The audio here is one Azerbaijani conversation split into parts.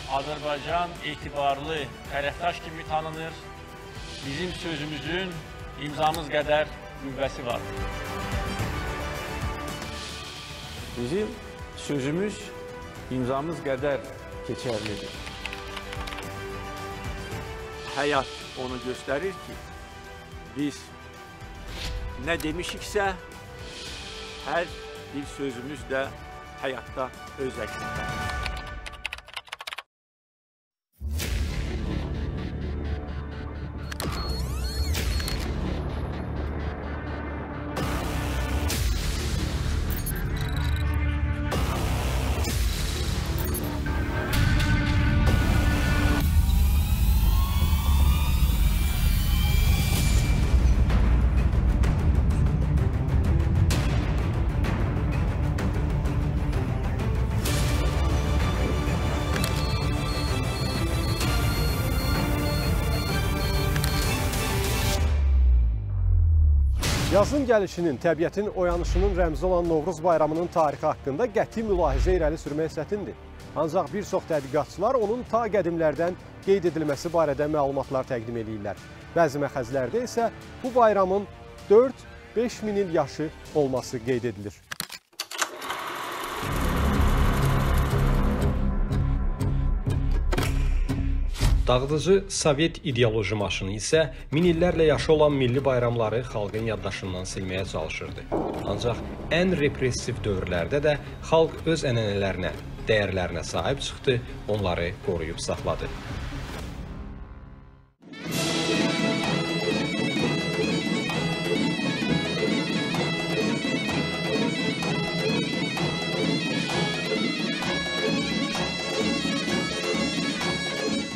Azərbaycan etibarlı tərəfdaş kimi tanınır. Bizim sözümüzün imzamız qədər qüvvəsi var. Bizim sözümüz imzamız qədər keçərlidir. Həyat onu göstərir ki, biz nə demişiksə, hər bir sözümüz də həyatda öz əksində. Yazın gəlişinin, təbiətin oyanışının rəmzi olan Novruz bayramının tarixi haqqında qəti mülahizə irəli sürmək çətindir. Ancaq bir çox tədqiqatçılar onun ta qədimlərdən qeyd edilməsi barədə məlumatlar təqdim edirlər. Bəzi məxəzlərdə isə bu bayramın 4-5 min il yaşı olması qeyd edilir. Dağıdıcı Sovet ideoloji maşını isə min illərlə yaşı olan milli bayramları xalqın yaddaşından silməyə çalışırdı. Ancaq ən repressiv dövrlərdə də xalq öz ənənələrinə, dəyərlərinə sahib çıxdı, onları qoruyub saxladı.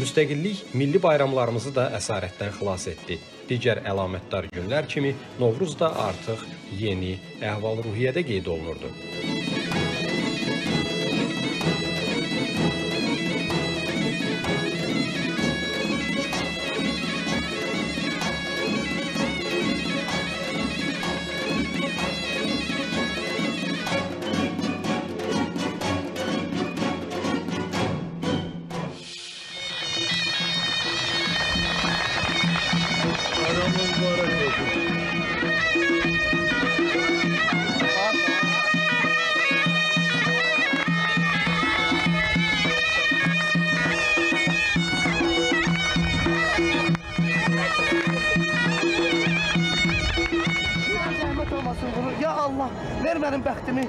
Müstəqillik milli bayramlarımızı da əsarətdən xilas etdi. Digər əlamətdar günlər kimi Novruz da artıq yeni əhval-ruhiyyədə qeyd olunurdu. Ya Allah, ver mənim bəxtimi.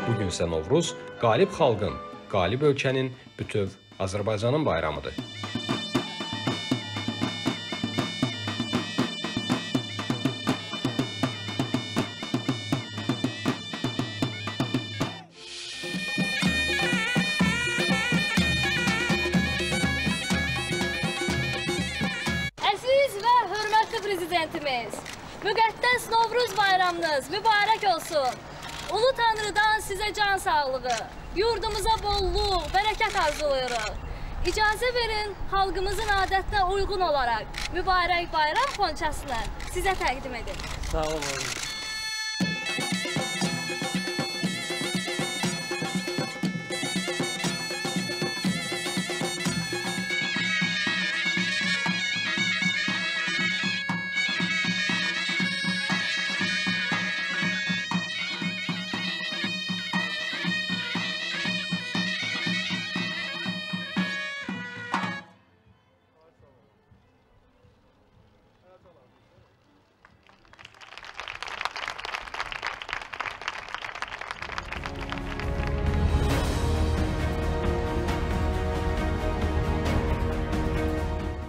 Bugün isə Novruz qalib xalqın, qalib ölkənin, bütöv Azərbaycanın bayramıdır. Prezidentimiz, müqəddəs Novruz bayramınız mübarək olsun. Ulu Tanrıdan sizə can sağlığı, yurdumuza bolluk, bərəkət arzulayırıq. İcazə verin, xalqımızın adətinə uyğun olaraq mübarək bayram xonçasını sizə təqdim edin. Sağ olun.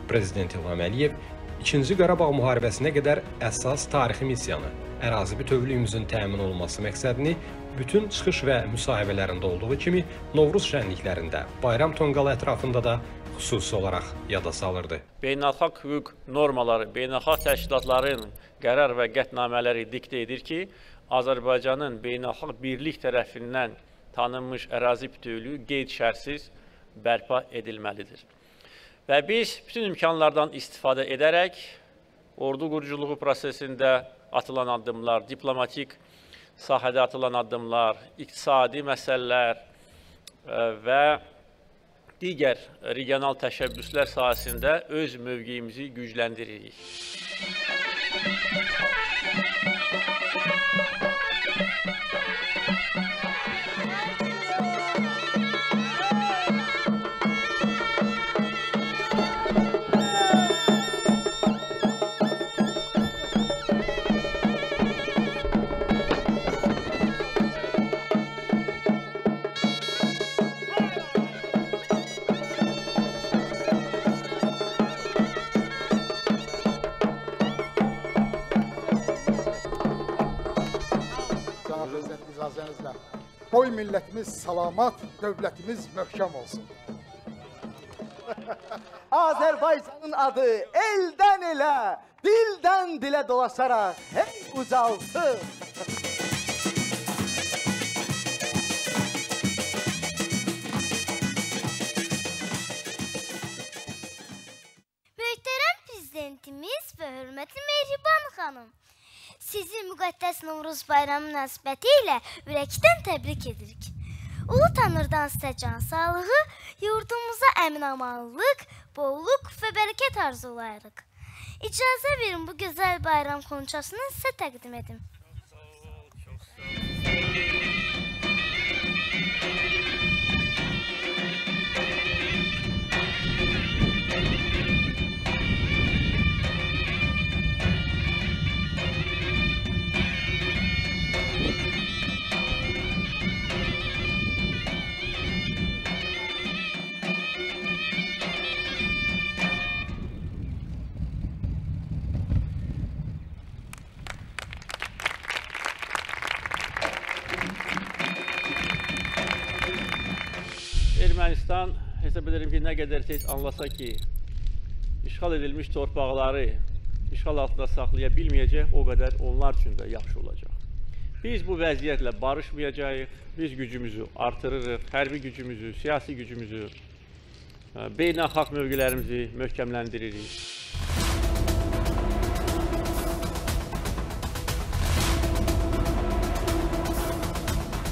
Prezident İlham Əliyev 2-ci Qarabağ müharibəsinə qədər əsas tarixi missiyanı, ərazi bütövlüyümüzün təmin olunması məqsədini bütün çıxış və müsahibələrində olduğu kimi Novruz şənliklərində, bayram tonqalı ətrafında da xüsusi olaraq yada salırdı. Beynəlxalq hüquq normaları, beynəlxalq təşkilatların qərar və qətnamələri diktə edir ki, Azərbaycanın beynəlxalq birlik tərəfindən tanınmış ərazi bütövlüyü qeyd-şərtsiz bərpa edilməlidir. Və biz bütün imkanlardan istifadə edərək ordu quruculuğu prosesində atılan addımlar, diplomatik sahədə atılan addımlar, iqtisadi məsələlər və digər regional təşəbbüslər sahəsində öz mövqeyimizi gücləndiririk. Qoy millətimiz salamat, dövlətimiz möhkəm olsun. Azərbaycanın adı eldən elə, dildən dilə dolaşaraq hey ucalsın. Möhtərəm prezidentimiz və hörmətli Mehriban xanım, sizi müqəddəs Novruz bayramı münasibəti ilə ürəkdən təbrik edirik. Ulu Tanrıdan sizə can sağlığı, yurdumuza əmin-amanlıq, bolluk və bərəkət arzulayırıq. İcazə verin bu gözəl bayram konçasını sizə təqdim edim. Ermənistan hesab ederim ki, nə qədər tez anlasa ki, işğal edilmiş torpaqları işğal altında saxlaya bilməyəcək, o qədər onlar üçün də yaxşı olacaq. Biz bu vəziyyətlə barışmayacağıq, biz gücümüzü artırırıq, hərbi gücümüzü, siyasi gücümüzü, beynəlxalq mövqelərimizi möhkəmləndiririk.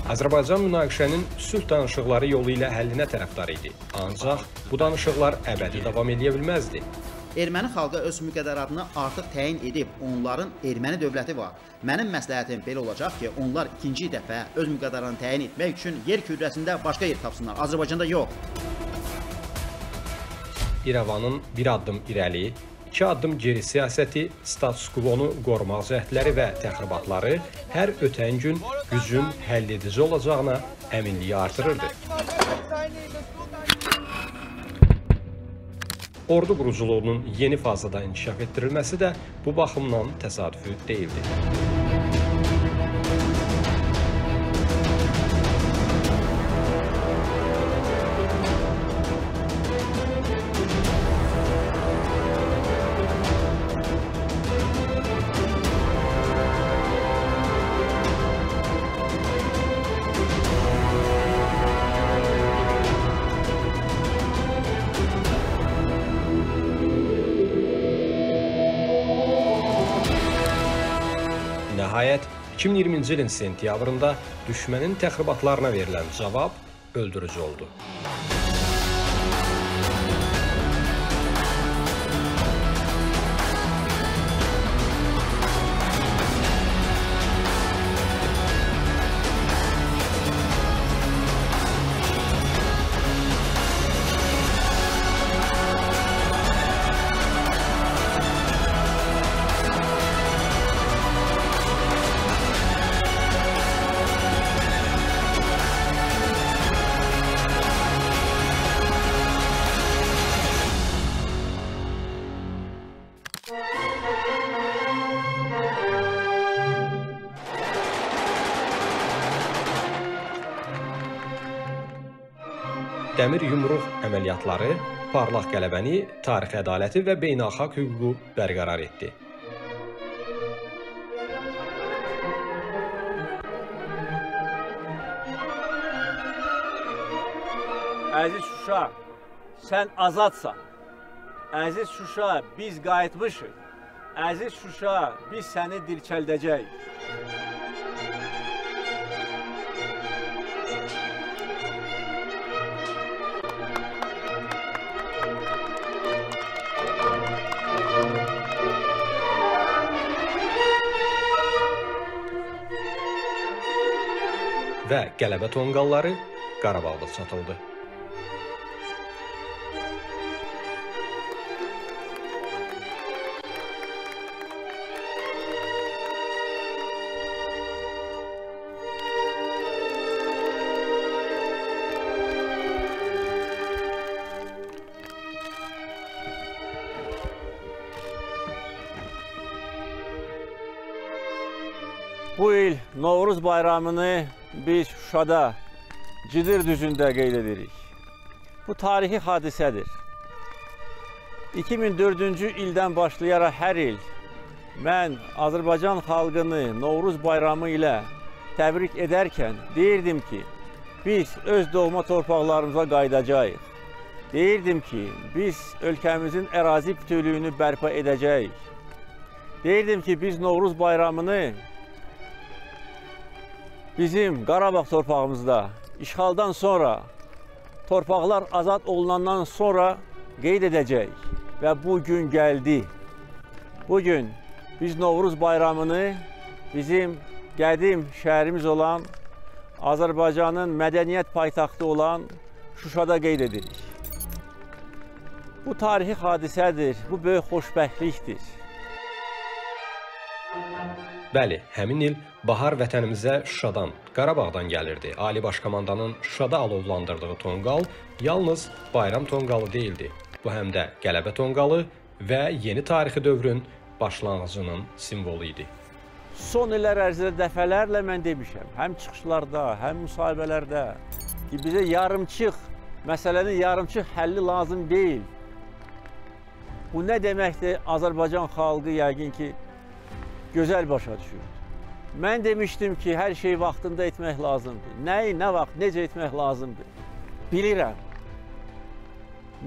Azərbaycan münaqişənin sülh danışıqları yolu ilə həllinə tərəfdar idi. Ancaq bu danışıqlar əbədi davam edə bilməzdi. Erməni xalqı öz müqəddəratını artıq təyin edib, onların erməni dövləti var. Mənim məsləhətim belə olacaq ki, onlar ikinci dəfə öz müqəddəratını təyin etmək üçün yer kürrəsində başqa yer tapsınlar, Azərbaycanda yox. İrəvanın bir addım irəli, 2 addım geri siyasəti, status quo-nu qorumaq cəhdləri və təxribatları hər ötən gün gücün həlledici olacağına əminliyi artırırdı. Ordu quruculuğunun yeni fazada inkişaf etdirilməsi də bu baxımdan təsadüfi deyildi. Nəhayət, 2020-ci ilin sentyabrında düşmənin təxribatlarına verilən cavab öldürücü oldu. Dəmir yumruq əməliyyatları parlaq qələbəni, tarixi ədaləti və beynəlxalq hüququ bərqərar etdi. Əziz Şuşa, sən azadsan. Əziz Şuşa, biz qayıtmışıq. Əziz Şuşa, biz səni dirçəldəcəyik. Və qələbə tonqalları Qarabağda çatıldı. Bu il Novruz bayramını biz Şuşada, Cidir düzündə qeyd edirik. Bu tarixi hadisədir. 2004-cü ildən başlayaraq hər il mən Azərbaycan xalqını Novruz bayramı ilə təbrik edərkən deyirdim ki, biz öz doğma torpaqlarımıza qayıdacağıq. Deyirdim ki, biz ölkəmizin ərazi bütövlüyünü bərpa edəcəyik. Deyirdim ki, biz Novruz bayramını bizim Qarabağ torpağımızda işğaldan sonra, torpaqlar azad olunandan sonra qeyd edəcək. Və bu gün gəldi. Bugün biz Novruz bayramını bizim qədim şəhərimiz olan, Azərbaycanın mədəniyyət paytaxtı olan Şuşada qeyd edirik. Bu tarixi hadisədir, bu böyük xoşbəxtlikdir. Bəli, həmin il bahar vətənimizə Şuşadan, Qarabağdan gəlirdi. Ali Baş Komandanın Şuşada alovlandırdığı tonqal yalnız bayram tonqalı deyildi. Bu həm də qələbə tonqalı və yeni tarixi dövrün başlanğıcının simvolu idi. Son illər ərzində dəfələrlə mən demişəm, həm çıxışlarda, həm müsahibələrdə ki, bizə yarımçıq, məsələnin yarımçıq həlli lazım deyil. Bu nə deməkdir? Azərbaycan xalqı yəqin ki, gözəl başa düşür. Mən demişdim ki, hər şey vaxtında etmək lazımdır. Nəyi, nə vaxt, necə etmək lazımdır? Bilirəm.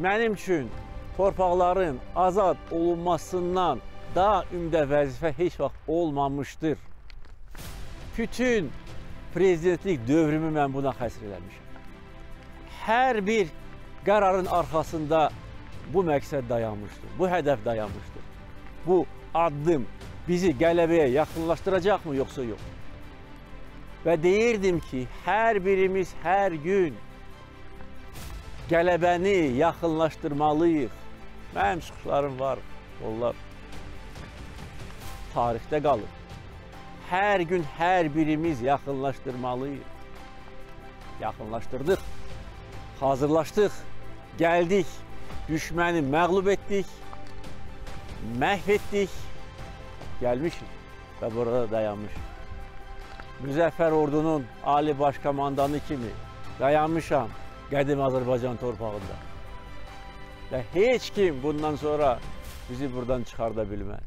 Mənim üçün torpaqların azad olunmasından daha ümdə vəzifə heç vaxt olmamışdır. Bütün prezidentlik dövrümü mən buna xəsr eləmişəm. Hər bir qərarın arxasında bu məqsəd dayanmışdır, bu hədəf dayanmışdır. Bu addım bizi qələbəyə yaxınlaşdıracaqmı, yoxsa yox? Və deyirdim ki, hər birimiz hər gün qələbəni yaxınlaşdırmalıyıq. Mənim çıxışlarım var, onlar tarixdə qalır. Hər gün hər birimiz yaxınlaşdırmalıyıq. Yaxınlaşdırdıq, hazırlaşdıq, gəldik, düşməni məğlub etdik, məhv etdik. Gəlmişik və burada dayanmışıq. Müzəffər ordunun Ali Baş Komandanı kimi dayanmışam qədim Azərbaycan torpağında. Və heç kim bundan sonra bizi buradan çıxarda bilməz.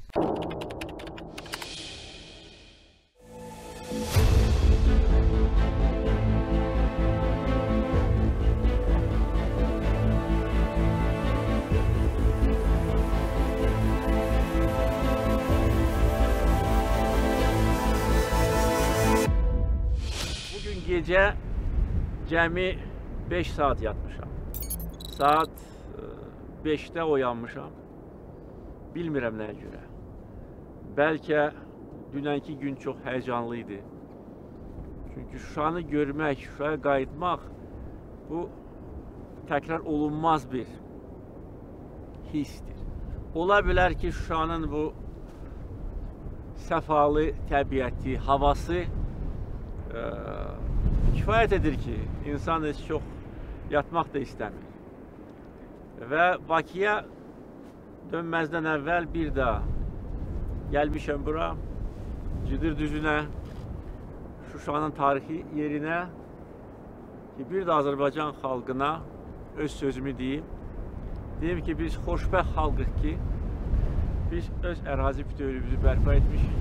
Gecə cəmi 5 saat yatmışam. Saat 5-də oyanmışam. Bilmirəm nəyə görə. Bəlkə dünənki gün çox həyəcanlı idi. Çünki Şuşanı görmək, Şuşaya qayıtmaq bu təkrar olunmaz bir hissdir. Ola bilər ki, Şuşanın bu səfalı təbiəti, havası kifayət edir ki, insan heç çox yatmaq da istəmir. Və Bakıya dönməzdən əvvəl bir daha gəlmişəm bura, Cidir düzünə, Şuşanın tarixi yerinə ki, bir də Azərbaycan xalqına öz sözümü deyim. Deyim ki, biz xoşbəxt xalqıq ki, biz öz ərazi bütövlüyümüzü bərpa etmişik.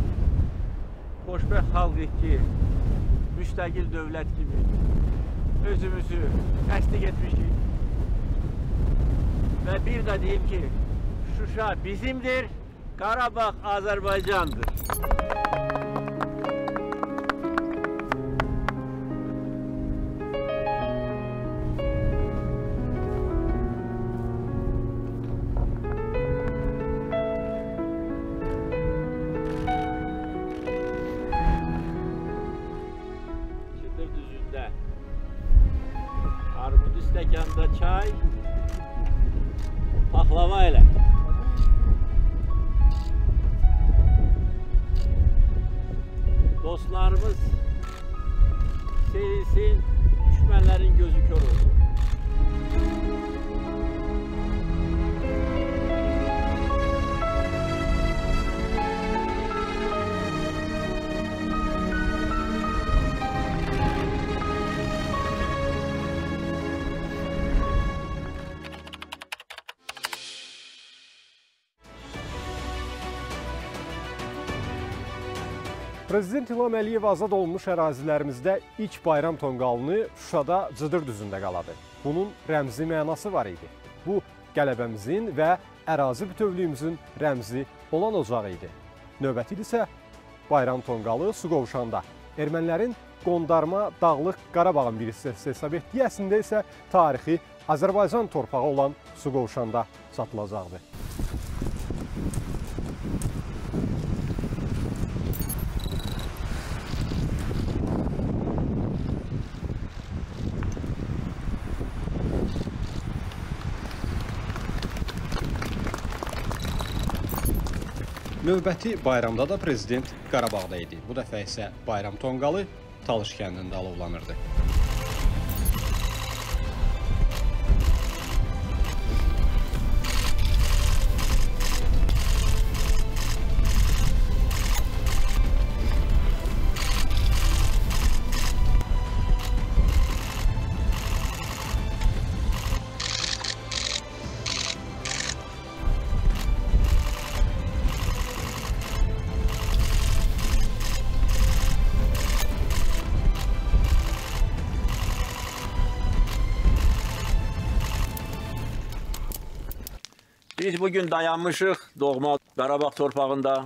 Xoşbəxt xalqıq ki, müstəqil dövlət kimi özümüzü təsdiq etmişik. ve bir de diyeyim ki Şuşa bizimdir, Karabağ Azerbaycan'dır. Düzünde armut stəkanda çay, paxlava elə. Dostlarımız sevilsin, düşmənlərin gözü kör olsun. Prezident İlham Əliyev azad olunmuş ərazilərimizdə ilk bayram tonqalını Şuşada Cıdır düzündə qaladı. Bunun rəmzi mənası var idi. Bu, qələbəmizin və ərazi bütövlüyümüzün rəmzi olan ocağı idi. Növbəti il isə bayram tonqalı Suqovuşanda. Ermənilərin qondarma Dağlıq Qarabağın bir hissəsi hesab etdiyi əslində isə tarixi Azərbaycan torpağı olan Suqovuşanda satılacaqdı. Növbəti bayramda da prezident Qarabağda idi. Bu dəfə isə bayram tonqalı Talış kəndində alovlanırdı. Biz bugün dayanmışıq doğma Qarabağ torpağında,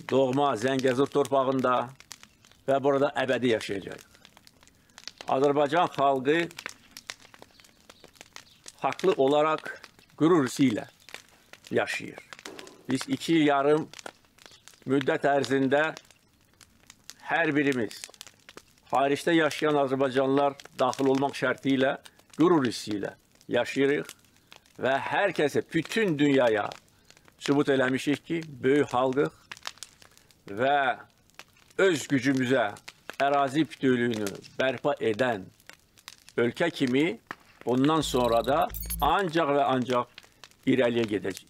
doğma Zəngəzur torpağında və burada əbədi yaşayacağıq. Azərbaycan xalqı haqlı olaraq qürur hissi ilə yaşayır. Biz 2 il yarım müddət ərzində hər birimiz xaricdə yaşayan Azərbaycanlılar daxil olmaq şərti ilə qürur hissi ilə yaşayırıq. Və hər kəsə, bütün dünyaya sübut eləmişik ki, böyük xalqıq və öz gücümüzə ərazi bütövlüyünü bərpa edən ölkə kimi ondan sonra da ancaq və ancaq irəliyə gedəcək.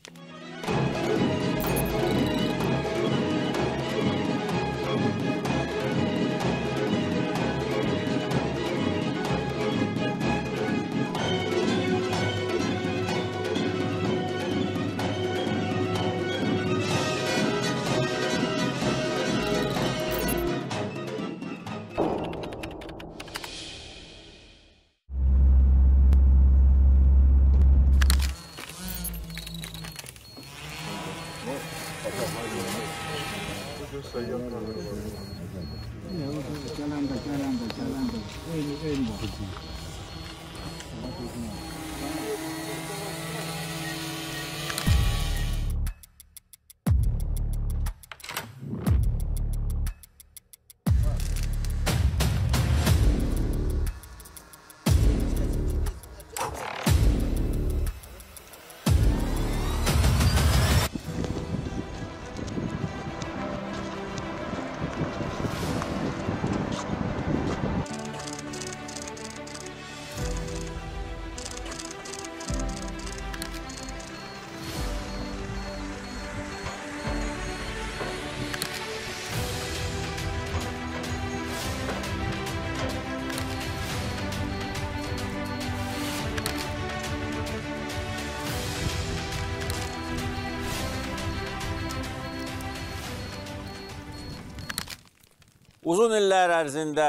Uzun illər ərzində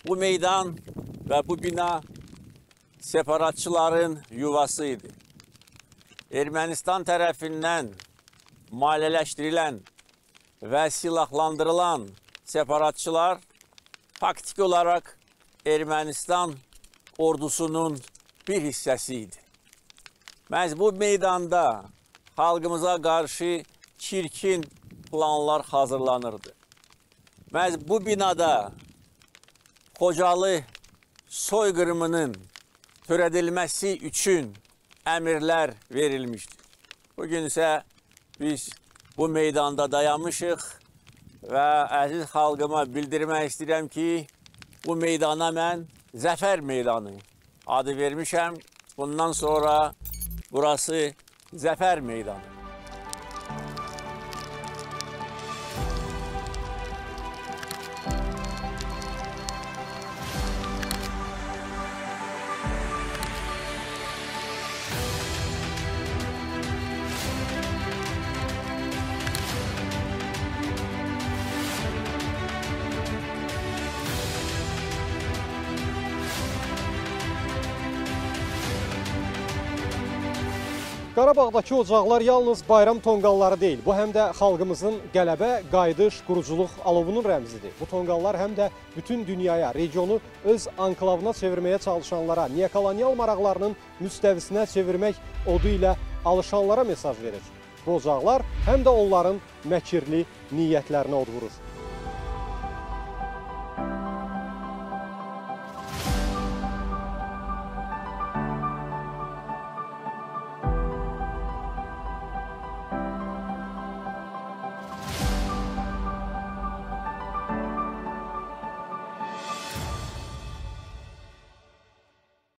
bu meydan və bu bina separatçıların yuvası idi. Ermənistan tərəfindən maliyyələşdirilən və silahlandırılan separatçılar faktiki olaraq Ermənistan ordusunun bir hissəsi idi. Məhz bu meydanda xalqımıza qarşı çirkin planlar hazırlanırdı. Məhz bu binada Xocalı soyqırımının törədilməsi üçün əmrlər verilmişdir. Bugün isə biz bu meydanda dayanmışıq və əziz xalqıma bildirmək istəyirəm ki, bu meydana mən Zəfər Meydanı adı vermişəm. Bundan sonra burası Zəfər Meydanı. Qarabağdakı ocaqlar yalnız bayram tonqalları deyil, bu həm də xalqımızın qələbə, qayıdış, quruculuq alovunun rəmzidir. Bu tonqallar həm də bütün dünyaya, regionu öz anklavına çevirməyə çalışanlara, neokolonial maraqlarının müstəvisinə çevirmək odu ilə alışanlara mesaj verir. Bu ocaqlar həm də onların məkirli niyyətlərinə od vurur.